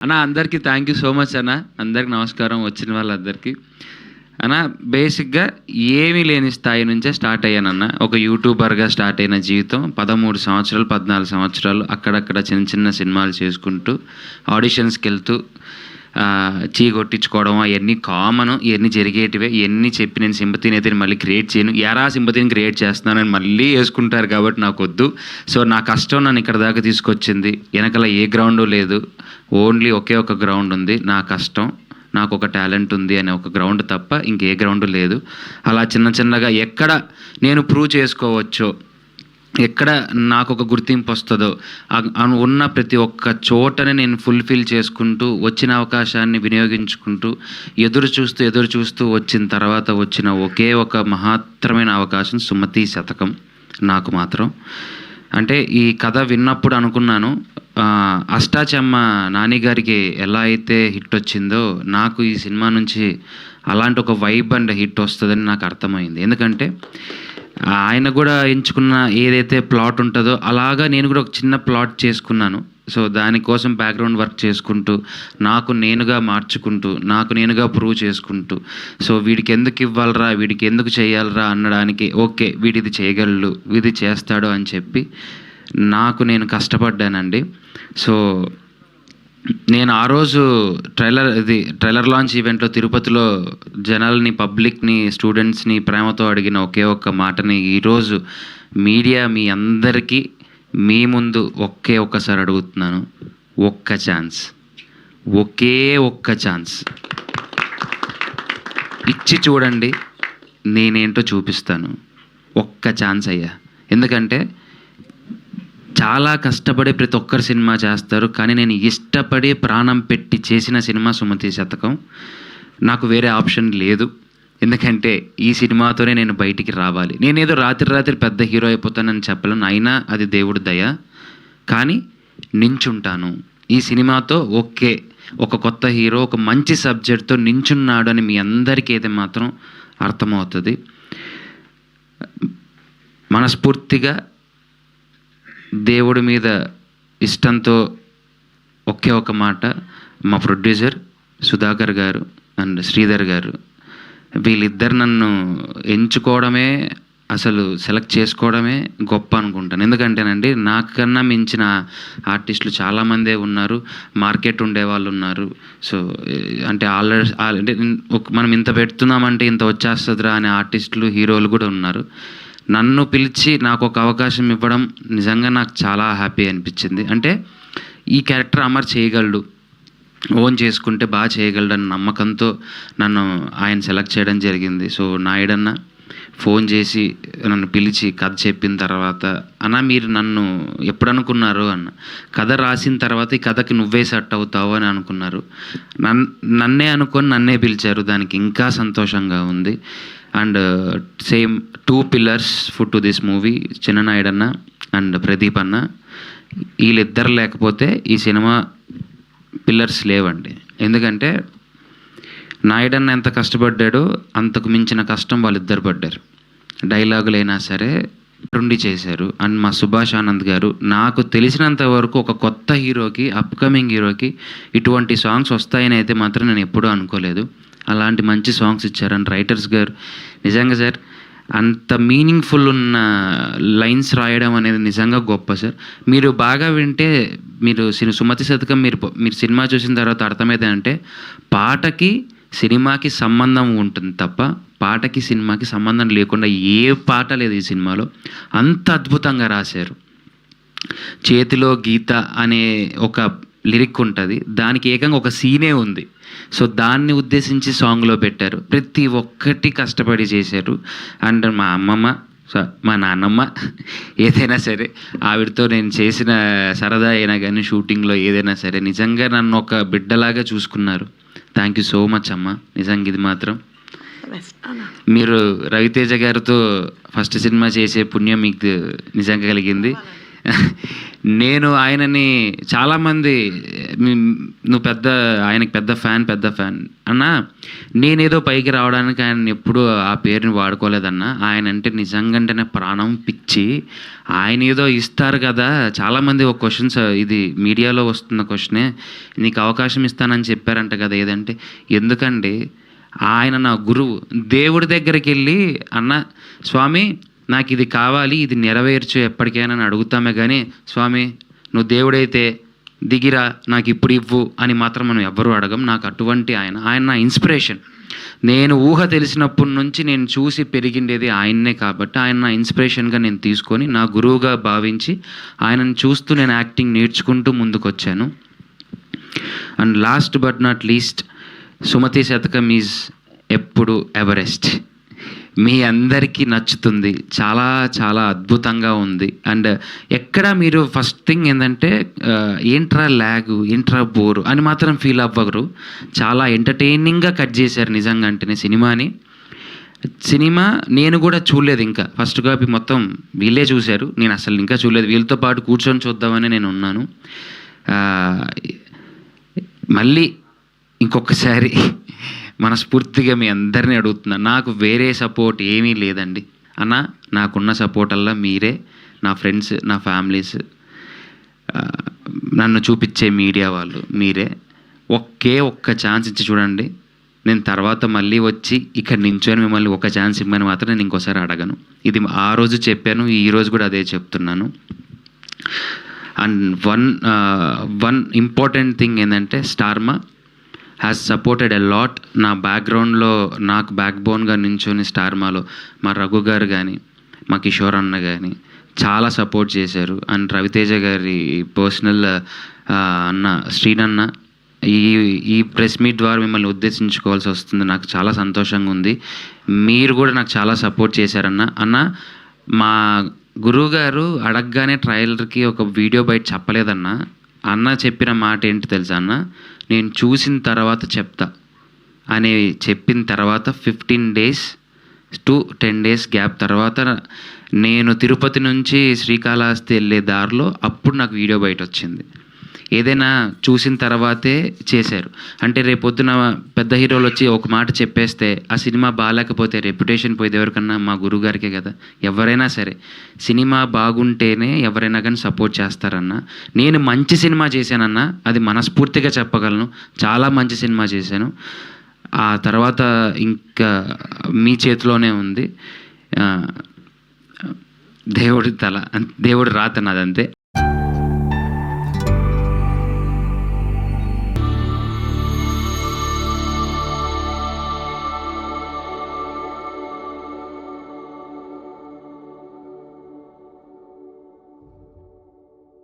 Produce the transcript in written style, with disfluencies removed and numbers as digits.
అన్న అందరికీ thank you so much అన్న. అందరికి నమస్కారం, వచ్చిన వాళ్ళందరికీ. అన్న బేసిక్గా ఏమీ లేని స్థాయి నుంచే స్టార్ట్ అయ్యానన్న. ఒక యూట్యూబర్గా స్టార్ట్ అయిన జీవితం 13 సంవత్సరాలు 14 సంవత్సరాలు అక్కడక్కడ చిన్న చిన్న సినిమాలు చేసుకుంటూ ఆడిషన్స్కి వెళ్తూ చీ కొట్టించుకోవడం అవన్నీ కామన్, ఇవన్నీ జరిగేటివే. ఇవన్నీ చెప్పి నేను సింపతిని అయితే మళ్ళీ క్రియేట్ చేయను. ఎరా సింపతిని క్రియేట్ చేస్తున్నానని మళ్ళీ వేసుకుంటారు కాబట్టి నాకు వద్దు. సో నా కష్టం నన్ను ఇక్కడ దాకా తీసుకొచ్చింది. వెనకాల ఏ గ్రౌండు లేదు, ఓన్లీ ఒకే ఒక గ్రౌండ్ ఉంది. నా కష్టం, నాకు ఒక టాలెంట్ ఉంది అనే ఒక గ్రౌండ్ తప్ప ఇంకే గ్రౌండ్ లేదు. అలా చిన్న చిన్నగా ఎక్కడ నేను ప్రూవ్ చేసుకోవచ్చో, ఎక్కడ నాకు ఒక గుర్తింపు వస్తుందో ఉన్న ప్రతి ఒక్క చోటనే నేను ఫుల్ఫిల్ చేసుకుంటూ వచ్చిన అవకాశాన్ని వినియోగించుకుంటూ ఎదురు చూస్తూ వచ్చిన తర్వాత వచ్చిన ఒకే ఒక మహత్తరమైన అవకాశం సుమతి శతకం. నాకు మాత్రం అంటే ఈ కథ విన్నప్పుడు అనుకున్నాను, అష్టాచెమ్మ నాని గారికి ఎలా అయితే హిట్ వచ్చిందో నాకు ఈ సినిమా నుంచి అలాంటి ఒక వైబ్ అండ్ హిట్ వస్తుందని నాకు అర్థమైంది. ఎందుకంటే ఆయన కూడా ఎంచుకున్న ఏదైతే ప్లాట్ ఉంటుందో అలాగా నేను కూడా ఒక చిన్న ప్లాట్ చేసుకున్నాను. సో దానికోసం బ్యాక్గ్రౌండ్ వర్క్ చేసుకుంటూ నాకు నేనుగా మార్చుకుంటూ నాకు నేనుగా ప్రూవ్ చేసుకుంటూ సో వీడికి ఎందుకు ఇవ్వాలరా, వీడికి ఎందుకు చేయాలరా అనడానికి ఓకే వీడిది చేయగలడు, ఇది చేస్తాడు అని చెప్పి నాకు నేను కష్టపడ్డానండి. సో నేను ఆ రోజు ట్రైలర్ లాంచ్ ఈవెంట్లో తిరుపతిలో జనాల్ని, పబ్లిక్ని, స్టూడెంట్స్ని ప్రేమతో అడిగిన ఒకే ఒక్క మాటని ఈరోజు మీడియా మీ అందరికీ మీ ముందు ఒక్కసారి అడుగుతున్నాను. ఒక్క ఛాన్స్, ఒకే ఒక్క ఛాన్స్ ఇచ్చి చూడండి, నేనేంటో చూపిస్తాను. ఒక్క ఛాన్స్ అయ్యా. ఎందుకంటే చాలా కష్టపడి ప్రతి ఒక్కరు సినిమా చేస్తారు, కానీ నేను ఇష్టపడి ప్రాణం పెట్టి చేసిన సినిమా సుమతి శతకం. నాకు వేరే ఆప్షన్ లేదు. ఎందుకంటే ఈ సినిమాతోనే నేను బయటికి రావాలి. నేనేదో రాత్రి పెద్ద హీరో అయిపోతానని చెప్పలేను, అయినా అది దేవుడి దయ. కానీ నించుంటాను ఈ సినిమాతో. ఒక కొత్త హీరో ఒక మంచి సబ్జెక్ట్తో నించున్నాడు అని మీ అందరికీ అయితే మాత్రం అర్థమవుతుంది. మనస్ఫూర్తిగా దేవుడి మీద ఇష్టంతో ఒకే ఒక మాట, మా ప్రొడ్యూసర్ సుధాకర్ గారు అండ్ శ్రీధర్ గారు, వీళ్ళిద్దరు నన్ను ఎంచుకోవడమే, అసలు సెలెక్ట్ చేసుకోవడమే గొప్ప అనుకుంటాను. ఎందుకంటేనండి నాకన్నా మించిన ఆర్టిస్టులు చాలామందే ఉన్నారు, మార్కెట్ ఉండేవాళ్ళు ఉన్నారు. సో అంటే ఆల్రెడీ మనం ఇంత పెడుతున్నామంటే ఇంత వచ్చేస్తుందిరా అనే ఆర్టిస్టులు, హీరోలు కూడా ఉన్నారు. నన్ను పిలిచి నాకు ఒక అవకాశం ఇవ్వడం నిజంగా నాకు చాలా హ్యాపీ అనిపించింది. అంటే ఈ క్యారెక్టర్ అమర్ చేయగలడు, ఓన్ చేసుకుంటే బాగా చేయగలడు అన్న నమ్మకంతో నన్ను ఆయన సెలెక్ట్ చేయడం జరిగింది. సో నాయుడన్న ఫోన్ చేసి నన్ను పిలిచి కథ చెప్పిన తర్వాత, అన్న మీరు నన్ను ఎప్పుడు అనుకున్నారు అన్న, కథ రాసిన తర్వాత ఈ కథకి నువ్వే సెట్ అవుతావు అని అనుకున్నారు. నన్నే అనుకొని నన్నే పిలిచారు, దానికి ఇంకా సంతోషంగా ఉంది. And same 2 pillars food to this movie, చిన్ననాయుడన్న అండ్ ప్రదీప్ అన్న. వీళ్ళిద్దరు లేకపోతే ఈ సినిమా పిల్లర్స్ లేవండి. ఎందుకంటే నాయుడన్న ఎంత కష్టపడ్డాడో అంతకు మించిన కష్టం వాళ్ళిద్దరు పడ్డారు. డైలాగులైనా సరే ఉండి చేశారు. అండ్ మా సుభాష్ ఆనంద్ గారు, నాకు తెలిసినంత వరకు ఒక కొత్త హీరోకి, అప్కమింగ్ హీరోకి ఇటువంటి సాంగ్స్ వస్తాయని అయితే మాత్రం నేను ఎప్పుడూ అనుకోలేదు. అలాంటి మంచి సాంగ్స్ ఇచ్చారు. అండ్ రైటర్స్ గారు నిజంగా సార్ అంత మీనింగ్ఫుల్ ఉన్న లైన్స్ రాయడం అనేది నిజంగా గొప్ప సార్. మీరు బాగా వింటే మీరు సుమతి శతకం మీరు సినిమా చూసిన తర్వాత అర్థమైందంటే పాటకి సినిమాకి సంబంధం ఉంటుంది తప్ప పాటకి సినిమాకి సంబంధం లేకుండా ఏ పాట లేదు ఈ సినిమాలో. అంత అద్భుతంగా రాశారు. చేతిలో గీత అనే ఒక లిరిక్ ఉంటుంది, దానికి ఏకంగా ఒక సీనే ఉంది. సో దాన్ని ఉద్దేశించి సాంగ్లో పెట్టారు. ప్రతి ఒక్కటి కష్టపడి చేశారు. అండ్ మా అమ్మమ్మ, మా నాన్నమ్మ, ఏదైనా సరే ఆవిడతో నేను చేసిన సరదా అయినా కానీ షూటింగ్లో ఏదైనా సరే నిజంగా నన్ను ఒక బిడ్డలాగా చూసుకున్నారు. థ్యాంక్ యూ సో మచ్ అమ్మ. నిజంగా ఇది మాత్రం మీరు రవితేజ గారితో ఫస్ట్ సినిమా చేసే పుణ్యం మీకు నిజంగా కలిగింది. నేను ఆయనని చాలామంది నువ్వు ఆయనకి పెద్ద ఫ్యాన్ అన్నా, నేనేదో పైకి రావడానికి ఆయన ఎప్పుడూ ఆ పేరుని వాడుకోలేదన్నా. ఆయన అంటే నిజంగానే ప్రాణం, పిచ్చి. ఆయన ఏదో ఇస్తారు కదా, చాలామంది ఒక క్వశ్చన్స్, ఇది మీడియాలో వస్తున్న క్వశ్చనే, నీకు అవకాశం ఇస్తానని చెప్పారంట కదా, ఏదంటే ఎందుకండి, ఆయన నా గురువు. దేవుడి దగ్గరికి వెళ్ళి అన్న స్వామి నాకు ఇది కావాలి, ఇది నెరవేర్చు ఎప్పటికైనా అని అడుగుతామే కానీ, స్వామి నువ్వు దేవుడైతే దిగిరా నాకు ఇప్పుడు ఇవ్వు అని మాత్రం మనం ఎవ్వరూ అడగం. నాకు అటువంటి ఆయన నా ఇన్స్పిరేషన్. నేను ఊహ తెలిసినప్పటి నుంచి నేను చూసి పెరిగిండేది ఆయన్నే కాబట్టి ఆయన నా ఇన్స్పిరేషన్గా నేను తీసుకొని నా గురువుగా భావించి ఆయనను చూస్తూ నేను యాక్టింగ్ నేర్చుకుంటూ ముందుకొచ్చాను. And last but not least, Sumathi Sathakam is ఎప్పుడు ఎవరెస్ట్. మీ అందరికీ నచ్చుతుంది, చాలా చాలా అద్భుతంగా ఉంది. అండ్ ఎక్కడ మీరు ఫస్ట్ థింగ్ ఏంటంటే ఏంట్రా ల్యాగు, ఏంట్రా బోరు అని మాత్రం ఫీల్ అవ్వరు. చాలా ఎంటర్టైనింగ్గా కట్ చేశారు నిజంగా. అంటేనే సినిమా నేను కూడా చూడలేదు ఇంకా. ఫస్ట్ కాపీ మొత్తం వీళ్ళే చూశారు, నేను అసలు ఇంకా చూడలేదు. వీళ్ళతో పాటు కూర్చొని చూద్దామని నేను ఉన్నాను. మళ్ళీ ఇంకొకసారి మనస్ఫూర్తిగా మీ అందరినీ అడుగుతున్నాను, నాకు వేరే సపోర్ట్ ఏమీ లేదండి అన్న. నాకున్న సపోర్ట్ అల్లా మీరే, నా ఫ్రెండ్స్, నా ఫ్యామిలీస్, నన్ను చూపించే మీడియా వాళ్ళు మీరే. ఒక్క ఛాన్స్ ఇచ్చి చూడండి. నేను తర్వాత మళ్ళీ వచ్చి ఇక్కడ నించొని మిమ్మల్ని ఒక ఛాన్స్ ఇమ్మని మాత్రం నేను ఇంకోసారి అడగను. ఇది ఆ రోజు చెప్పాను, ఈరోజు కూడా అదే చెప్తున్నాను. అండ్ వన్ ఇంపార్టెంట్ థింగ్ ఏంటంటే, Star Maa has supported a lot. నా బ్యాక్గ్రౌండ్లో నాకు బ్యాక్ బోన్గా నించొని స్టార్మాలో మా రఘు గారు కానీ, మా కిషోర్ అన్న కానీ చాలా సపోర్ట్ చేశారు. అండ్ రవితేజ గారి పర్సనల్ అన్న శ్రీనన్న, ఈ ప్రెస్ మీట్ ద్వారా మిమ్మల్ని ఉద్దేశించుకోవాల్సి వస్తుంది. నాకు చాలా సంతోషంగా ఉంది. మీరు కూడా నాకు చాలా సపోర్ట్ చేశారన్న. మా గురువుగారు అడగగానే ట్రైలర్కి ఒక వీడియో బయట చెప్పలేదన్న. అన్న చెప్పిన మాట ఏంటి తెలుసా అన్న, నేను చూసిన తర్వాత చెప్తా అని చెప్పిన తర్వాత 15 days to 10 days గ్యాప్ తర్వాత నేను తిరుపతి నుంచి శ్రీకాళహస్తి వెళ్ళే దారిలో అప్పుడు నాకు వీడియో బయట వచ్చింది. ఏదైనా చూసిన తర్వాతే చేశారు. అంటే రేపొద్దున పెద్ద హీరోలు వచ్చి ఒక మాట చెప్పేస్తే ఆ సినిమా బాగాలేకపోతే రెప్యుటేషన్ పోయేది ఎవరికన్నా? మా గురువుగారికే కదా. ఎవరైనా సరే సినిమా బాగుంటేనే ఎవరైనా కానీ సపోర్ట్ చేస్తారన్న. నేను మంచి సినిమా చేశానన్న, అది మనస్ఫూర్తిగా చెప్పగలను. చాలా మంచి సినిమా చేశాను. ఆ తర్వాత ఇంకా మీ చేతిలోనే ఉంది. దేవుడి రాత నాదంతే.